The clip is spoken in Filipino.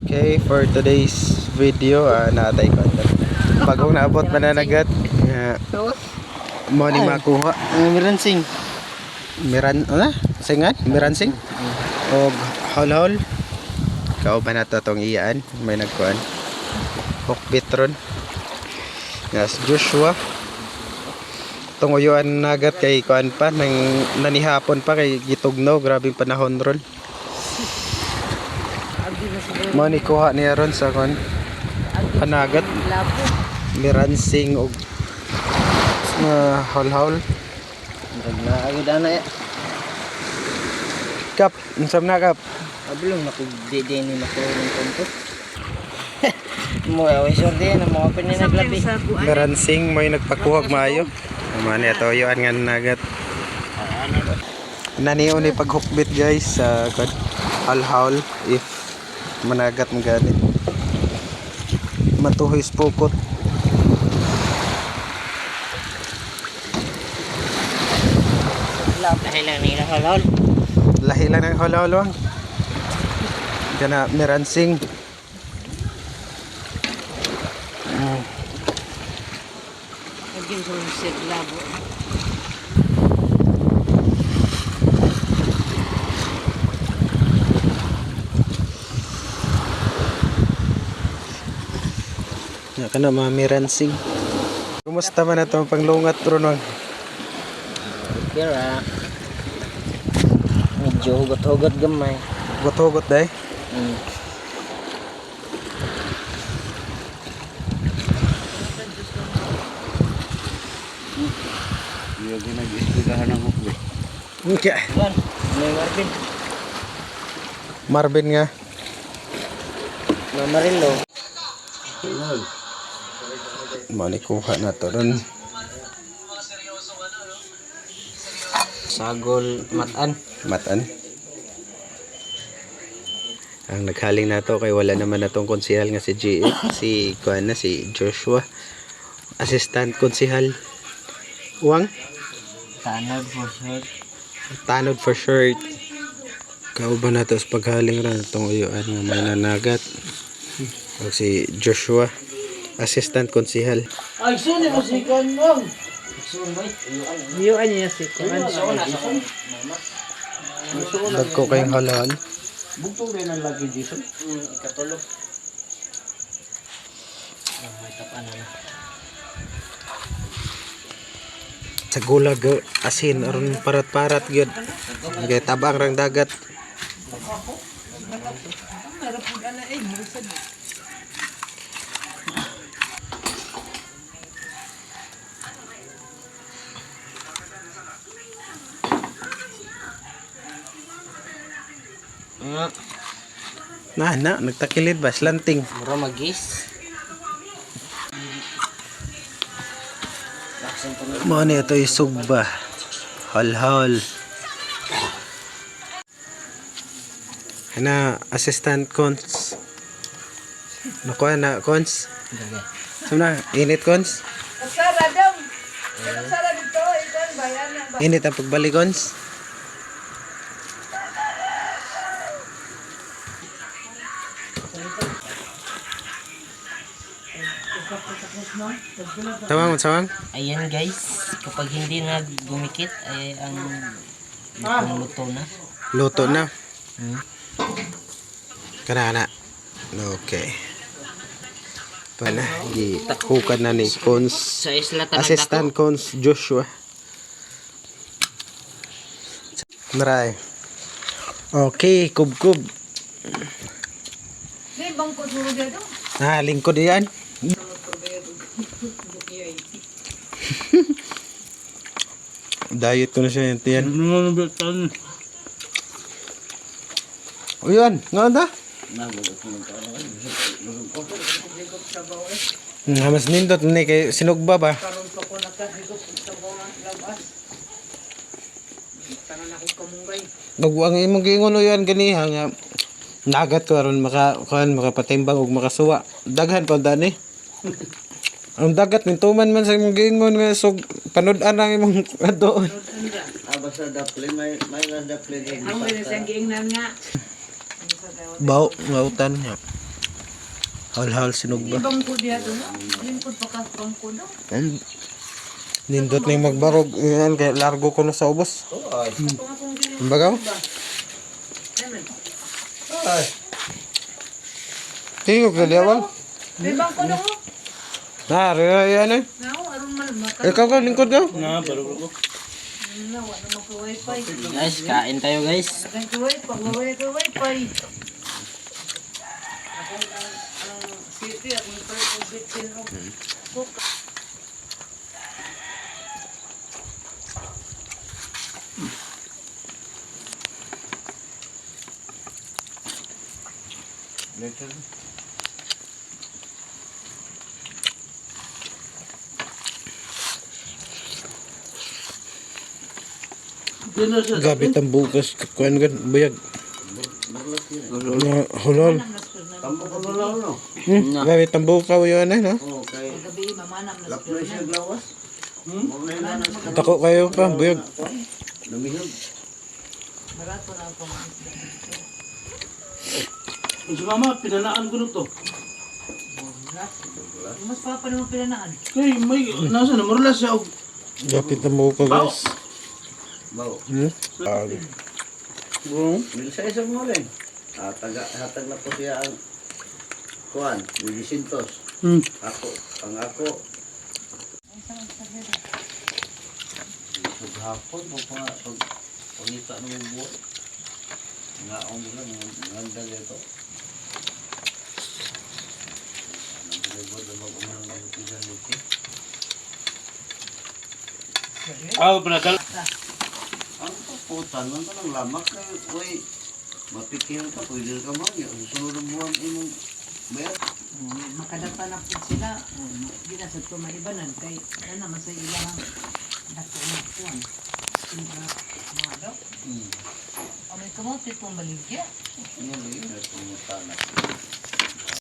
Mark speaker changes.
Speaker 1: Okay, for today's video, natay ko. Bagong naabot mananagat. Mo ni makuha.
Speaker 2: Miransing.
Speaker 1: Singan? Miransing? O hol-hol. Kao ba na to itong iyaan? May nagkuhan. Hukbit ron. Yes, Joshua. Tunguyuan nagat kay kuan pa. Nanihapon pa kay gitugnaw. Grabing panahon ron. Mo ni kuha niya ron sa kuan. Panagat. Miransing og hol-hol.
Speaker 2: Agad ana ya.
Speaker 1: Kap, unsam na kap?
Speaker 2: Abilong nakugdede ni makulong kompo. Mo ay sorte na mo pa ni naglabi.
Speaker 1: Miransing may nagpakuhag maayo. Mani ato yoan nga nagat. Naniyo ni paghukbit guys sa hol-hol if managat mo ganit. Matuhoy spokot.
Speaker 2: Lahi lang nila halal.
Speaker 1: Lahi lang ng hol-hol. Kana miransing.
Speaker 2: Agin sa set labo.
Speaker 1: Ya kana mga miransing. Kumusta man atong panglungat ron?
Speaker 2: Kira. Medyo hugot-hugot gamay.
Speaker 1: Got-hugot day.
Speaker 3: Iya ginag-istigahan ng hukbi.
Speaker 1: Okay.
Speaker 2: Yan, may Marvin.
Speaker 1: Marvin nga.
Speaker 2: Mamarilo.
Speaker 1: Manikuha na to ron.
Speaker 2: Sagol matan.
Speaker 1: Matan. Ang naghaling na to kay wala naman na tong konsehal nga si si kuan na si Joshua. Assistant konsehal. Uwang
Speaker 2: Tanod for short.
Speaker 1: tanod for short. Kauban na to sa paghaling ra tong uyuan nga may nanagat. O si Joshua, assistant konsehal.
Speaker 2: Ay, suni mo si Kanong. Biyo niya si Kanong.
Speaker 1: Dagko kayong halawan.
Speaker 3: Bugtong rin ang lagi dito.
Speaker 2: Ikatulog. May tapanan na.
Speaker 1: Sa gulag asin aron parat-parat gyud. Kay tabang rang dagat. Nagtakilid ba slanting.
Speaker 2: Mura magis.
Speaker 1: Mo ni ito isugba. Hol-hol. Ana assistant cons. Nakuha na cons. Sumna init cons.
Speaker 4: Sara daw. Sara dito, ikon bayan na.
Speaker 1: Init ang pagbalik cons. Sawang.
Speaker 2: Ayan guys, kapag hindi na gumikit ay ang luto na.
Speaker 1: Luto na. Kana. Okay. Pana gihukad na ni cons.
Speaker 2: Sa isla tanang
Speaker 1: Assistant cons Joshua. Maray. Okay, kub.
Speaker 4: Di bangko suro dito.
Speaker 1: Lingkod yan. Diet ko na siya yung tiyan. O yun, nga na? Mas nindot ni kay sinugba ba?
Speaker 4: Karon pa ko nakahigop sa buwangan labas. Tanan ako kamunggay.
Speaker 1: Ang imong giingon o yan ganiha nga nagat ko aron makapatimbang og makasuwa. Daghan pa dani. Ang dagat mintuman man sa imong giingon nga sug panud-an ang imong doon.
Speaker 3: Basta daple may daple din.
Speaker 4: Ang bilis ang giingnan nga.
Speaker 1: Bau, ngautan. Haul-haul sinugba.
Speaker 4: Ibang ko diya doon. Lingkod pa ka bangko daw.
Speaker 1: And, nindot na yung magbarog. Yan, kaya largo ko na sa ubos.
Speaker 3: Ay.
Speaker 1: Bagaw?
Speaker 3: Ay.
Speaker 1: Tingog na liyawan.
Speaker 4: May bangko na mo.
Speaker 1: Yan eh.
Speaker 4: Nao, aron man maka.
Speaker 1: Ikaw ka, lingkod ka.
Speaker 4: Nawa na maka-wifi.
Speaker 2: Guys, kain tayo guys.
Speaker 4: Ang wifi, pag-wifi ka wifi. Ako ang city, akong first bitin o.
Speaker 3: Later.
Speaker 1: Gabit ang bukas. Kuhan ka, buyag. Hulol.
Speaker 3: Tampo ko lang no.
Speaker 1: Gabit ang bukaw yun eh, no?
Speaker 3: Oh, kay
Speaker 4: Gabi, mamanam na
Speaker 3: lapnoy siya glawas. Mo na na sa
Speaker 1: Tako kayo pa, buyag.
Speaker 3: lumihog.
Speaker 4: Barato na ako.
Speaker 5: Si mama, pinanaan ko nito.
Speaker 4: Mas papa naman pinanaan.
Speaker 5: Kay may nasa na murlas siya og
Speaker 1: Gabit ang bukaw, guys.
Speaker 3: Bao.
Speaker 5: bro.
Speaker 3: Milsa isa mo rin. Hatag na po siya ang kuan, Vicentos. Ako, ang ako. Paghapon mo pa pangita ng buwan. Ngaon mo lang, nganda dito.
Speaker 5: Pinadal.
Speaker 3: Ang kaputan, ang tanong lamak na uy. Mapikil ka, pwede ka man. Sunod ng buwan imong bayad.
Speaker 4: Makadapa na po sila. Hindi na sa tumaibanan. Kay ano naman sa ilang dako na kuwan. Mga daw. Amay kamote pong baligya.
Speaker 3: Ano yun, pumutan na.